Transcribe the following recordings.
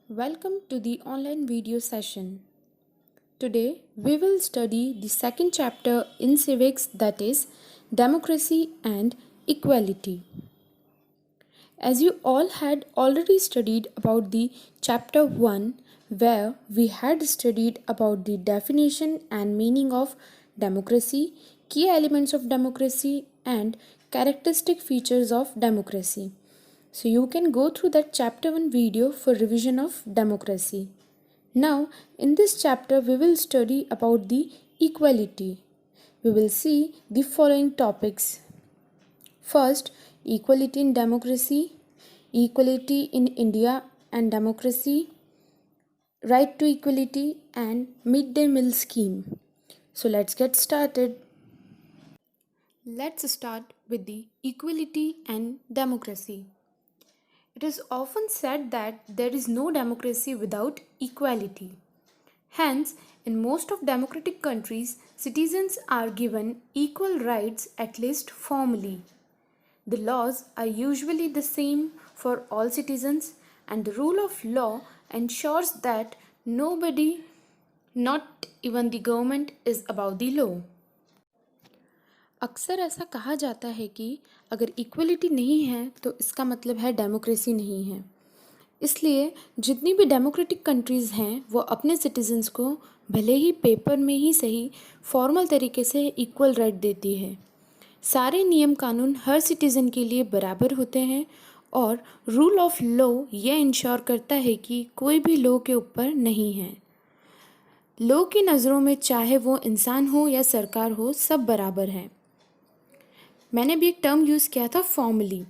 Welcome to the online video session. Today we will study the second chapter in civics, that is democracy and equality. As you all had already studied about the chapter 1 where we had studied about the definition and meaning of democracy, key elements of democracy and characteristic features of democracy. So you can go through that chapter 1 video for revision of democracy. Now in this chapter we will study about the equality. We will see the following topics. First, equality in democracy, equality in India and democracy, right to equality and midday meal scheme. So let's get started. Let's start with the equality and democracy. It is often said that there is no democracy without equality. Hence, in most of democratic countries, citizens are given equal rights at least formally. The laws are usually the same for all citizens, and the rule of law ensures that nobody, not even the government, is above the law. अक्सर ऐसा कहा जाता है कि अगर equality नहीं है तो इसका मतलब है डेमोक्रेसी नहीं है। इसलिए जितनी भी डेमोक्रेटिक कंट्रीज़ हैं वो अपने सिटीजन्स को भले ही पेपर में ही सही फॉर्मल तरीके से इक्वल राइट देती है। सारे नियम कानून हर सिटीज़न के लिए बराबर होते हैं और रूल ऑफ लॉ ये इंश्योर करता है कि कोई भी लॉ के ऊपर नहीं है। लॉ की नज़रों में चाहे वो इंसान हो या सरकार हो, सब बराबर हैं। मैंने भी एक टर्म यूज़ किया था formally.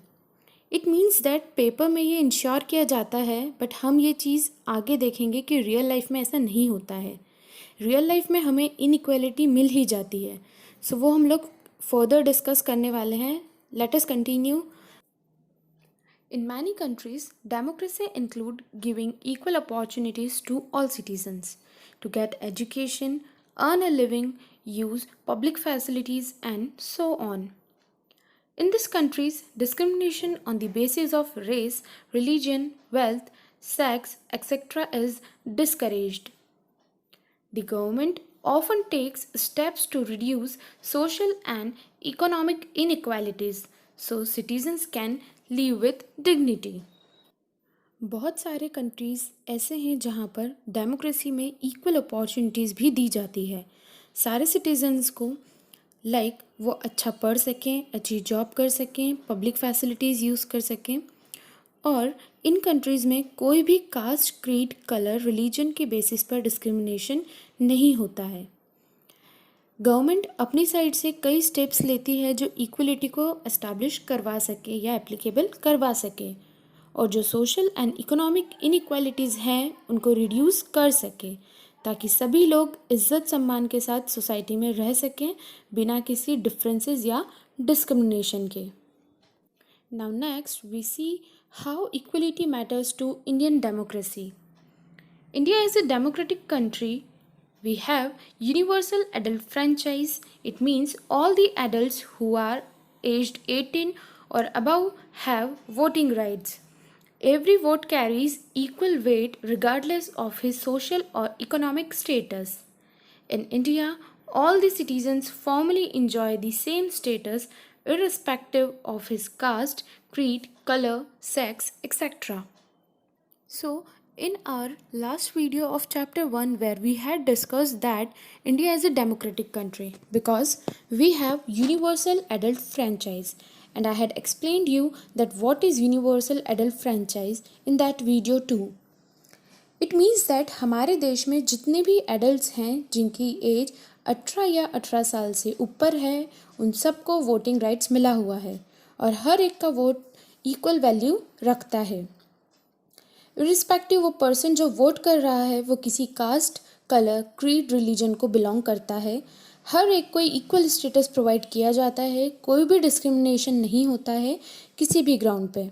It means that paper में ये इंश्योर किया जाता है, बट हम ये चीज़ आगे देखेंगे कि रियल लाइफ में ऐसा नहीं होता है। रियल लाइफ में हमें इनइक्वालिटी मिल ही जाती है। सो वो हम लोग फर्दर डिस्कस करने वाले हैं। Let us continue. In many countries, democracy include giving equal opportunities to all citizens to get education, earn a living, use public facilities, and so on. In these countries, discrimination on the basis of race, religion, wealth, sex, etc. is discouraged. The government often takes steps to reduce social and economic inequalities so citizens can live with dignity. बहुत सारे countries ऐसे हैं जहाँ पर democracy में equal opportunities भी दी जाती है सारे सिटीजन्स को, लाइक वो अच्छा पढ़ सकें, अच्छी जॉब कर सकें, पब्लिक फैसिलिटीज़ यूज़ कर सकें। और इन कंट्रीज़ में कोई भी कास्ट, क्रीड, कलर, रिलीजन के बेसिस पर डिस्क्रिमिनेशन नहीं होता है। गवर्नमेंट अपनी साइड से कई स्टेप्स लेती है जो इक्वलिटी को एस्टैब्लिश करवा सके या एप्लीकेबल करवा सके और जो सोशल एंड इकोनॉमिक इनइक्वालिटीज़ हैं उनको रिड्यूस कर सके ताकि सभी लोग इज्जत सम्मान के साथ सोसाइटी में रह सकें बिना किसी डिफरेंसेस या डिस्क्रिमिनेशन के। Now next we see how equality matters to Indian democracy. India is a democratic country. We have universal adult franchise. It means all the adults who are aged 18 or above have voting rights. Every vote carries equal weight regardless of his social or economic status. In India, all the citizens formally enjoy the same status irrespective of his caste, creed, color, sex, etc. So, in our last video of chapter 1 where we had discussed that India is a democratic country because we have universal adult franchise, and I had explained you that what is universal adult franchise in that video too. It means that हमारे देश में जितने भी adults हैं जिनकी as 18 या 18 साल से ऊपर है उन सबको वोटिंग राइट्स मिला हुआ है और हर एक का वोट इक्वल वैल्यू रखता है। इरिस्पेक्टिव वो पर्सन जो वोट कर रहा है वो किसी कास्ट, कलर, क्रीड, रिलीजन को बिलोंग करता है, हर एक को इक्वल स्टेटस प्रोवाइड किया जाता है, कोई भी डिस्क्रिमिनेशन नहीं होता है किसी भी ग्राउंड पे।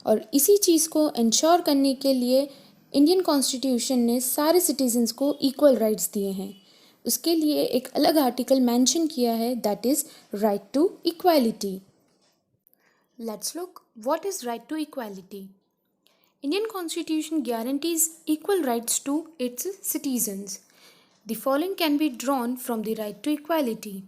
और इसी चीज़ को इंश्योर करने के लिए इंडियन कॉन्स्टिट्यूशन ने सारे सिटीजन्स को इक्वल राइट्स दिए हैं। उसके लिए एक अलग आर्टिकल मेंशन किया है, that is right to equality. Let's look what is right to equality. Indian Constitution guarantees equal rights to its citizens. The following can be drawn from the right to equality.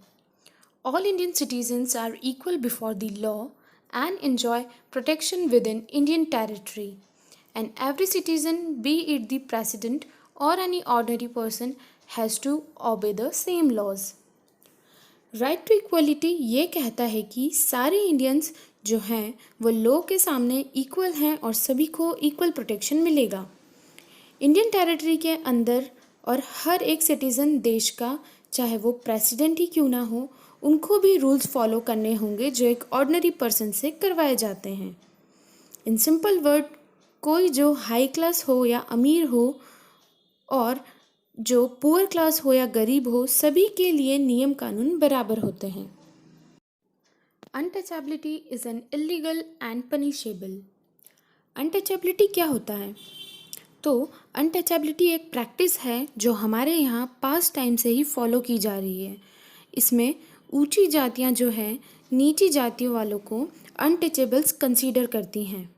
All Indian citizens are equal before the law and enjoy protection within Indian territory. And every citizen, be it the president or any ordinary person, has to obey the same laws. Right to equality ये कहता है कि सारे Indians जो हैं वो law के सामने इक्वल हैं और सभी को इक्वल प्रोटेक्शन मिलेगा। इंडियन टेरिटरी के अंदर और हर एक सिटीज़न देश का, चाहे वो प्रेसिडेंट ही क्यों ना हो, उनको भी रूल्स फॉलो करने होंगे जो एक ऑर्डिनरी पर्सन से करवाए जाते हैं। इन सिंपल वर्ड, कोई जो हाई क्लास हो या अमीर हो और जो पुअर क्लास हो या गरीब हो, सभी के लिए नियम कानून बराबर होते हैं। Untouchability is an illegal and punishable. Untouchability क्या होता है? तो अनटचेबिलिटी एक प्रैक्टिस है जो हमारे यहाँ पास्ट टाइम से ही फॉलो की जा रही है। इसमें ऊंची जातियाँ जो हैं नीची जातियों वालों को अनटचेबल्स कंसीडर करती हैं।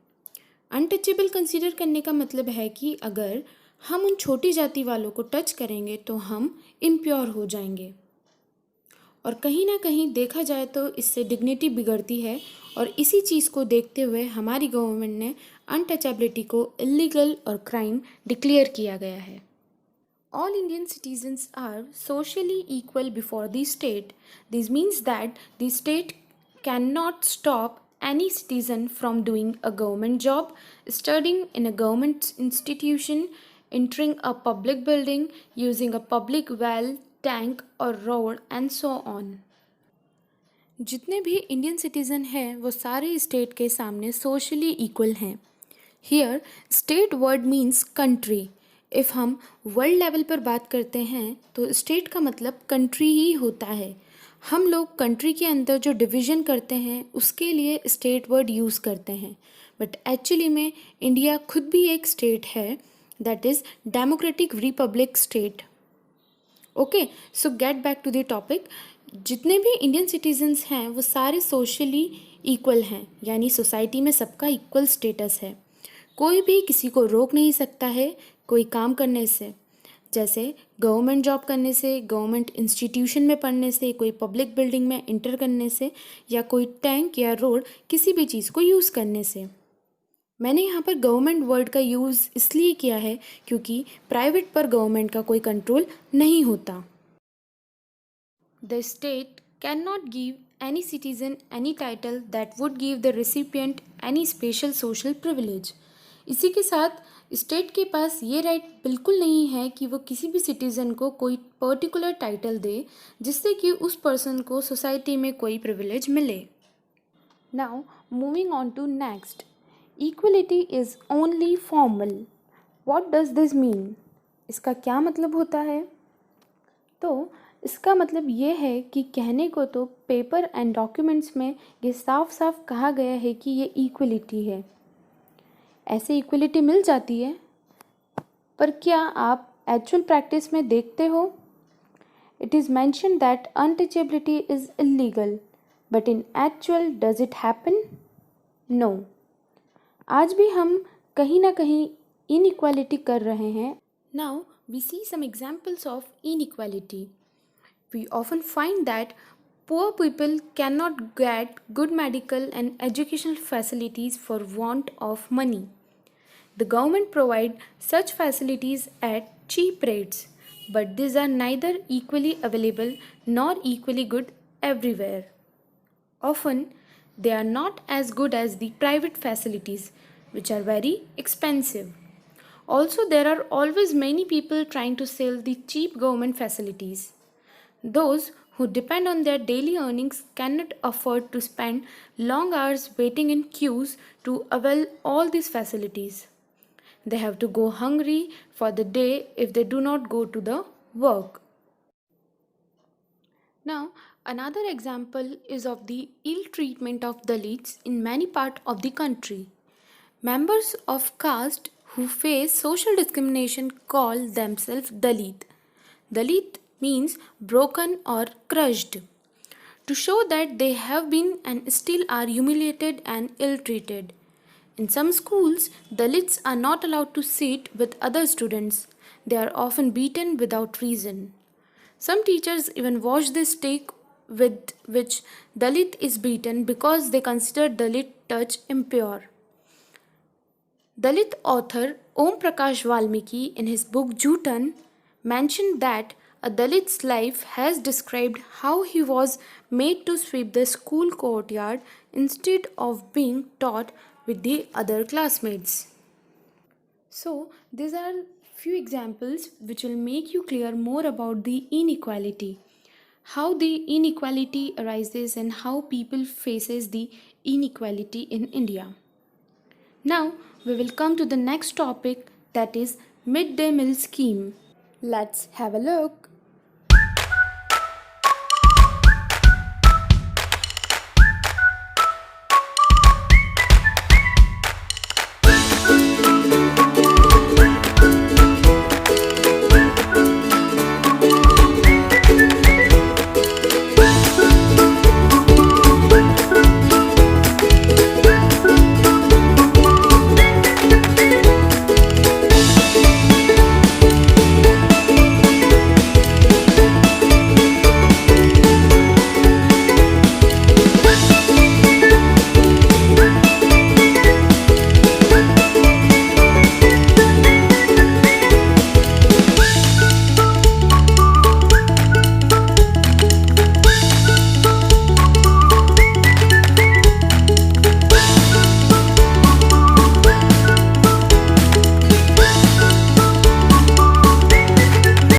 अनटचेबल कंसीडर करने का मतलब है कि अगर हम उन छोटी जाति वालों को टच करेंगे तो हम इम्प्योर हो जाएंगे, और कहीं ना कहीं देखा जाए तो इससे डिग्निटी बिगड़ती है, और इसी चीज़ को देखते हुए हमारी गवर्नमेंट ने अनटचेबिलिटी को इलीगल और क्राइम डिक्लेयर किया गया है। All Indian citizens are socially equal before the state. This means that the state cannot stop any citizen from doing a government job, studying in a government institution, entering a public building, using a public well, tank or road and so on. जितने भी Indian citizen हैं वो सारे state के सामने socially equal हैं। Here state word means country. If हम world level पर बात करते हैं तो स्टेट का मतलब कंट्री ही होता है। हम लोग कंट्री के अंदर जो डिवीज़न करते हैं उसके लिए स्टेट वर्ड यूज़ करते हैं, बट एक्चुअली में इंडिया खुद भी एक स्टेट है, that is democratic republic state. Okay, so get back to the topic. जितने भी इंडियन सिटीजन्स हैं वो सारे सोशली इक्वल हैं, यानी सोसाइटी में सबका इक्वल स्टेटस है। कोई भी किसी को रोक नहीं सकता है कोई काम करने से, जैसे गवर्नमेंट जॉब करने से, गवर्नमेंट इंस्टीट्यूशन में पढ़ने से, कोई पब्लिक बिल्डिंग में इंटर करने से, या कोई टैंक या रोड किसी भी चीज़ को यूज़ करने से। मैंने यहाँ पर गवर्नमेंट वर्ड का यूज़ इसलिए किया है क्योंकि प्राइवेट पर गवर्नमेंट का कोई कंट्रोल नहीं होता। The state can not give any citizen any title that would give the recipient any special social privilege. इसी के साथ स्टेट के पास ये राइट बिल्कुल नहीं है कि वो किसी भी सिटीज़न को कोई पर्टिकुलर टाइटल दे जिससे कि उस पर्सन को सोसाइटी में कोई प्रिविलेज मिले। Now moving on to next, equality is only formal. What does this mean? इसका क्या मतलब होता है? तो इसका मतलब ये है कि कहने को तो पेपर एंड डॉक्यूमेंट्स में ये साफ साफ कहा गया है कि ये इक्वलिटी है, ऐसे इक्वलिटी मिल जाती है, पर क्या आप एक्चुअल प्रैक्टिस में देखते हो? It is mention that untouchability is illegal, but in actual does it happen? No. आज भी हम कहीं ना कहीं इनइक्वालिटी कर रहे हैं। Now we see some examples of inequality. We often find that poor people cannot get good medical and educational facilities for want of money. The government provide such facilities at cheap rates, but these are neither equally available nor equally good everywhere. Often, they are not as good as the private facilities, which are very expensive. Also, there are always many people trying to sell the cheap government facilities. Those who depend on their daily earnings cannot afford to spend long hours waiting in queues to avail all these facilities. They have to go hungry for the day if they do not go to the work. Now, another example is of the ill treatment of Dalits in many parts of the country. Members of caste who face social discrimination call themselves Dalit. Dalit means broken or crushed, to show that they have been and still are humiliated and ill treated. In some schools, Dalits are not allowed to sit with other students. They are often beaten without reason. Some teachers even wash the stick with which Dalit is beaten because they consider Dalit touch impure. Dalit author Om Prakash Valmiki in his book Jutan mentioned that a Dalit's life has described how he was made to sweep the school courtyard instead of being taught with the other classmates. So, these are few examples which will make you clear more about the inequality. How the inequality arises and how people faces the inequality in India. Now, we will come to the next topic, that is midday meal scheme. Let's have a look.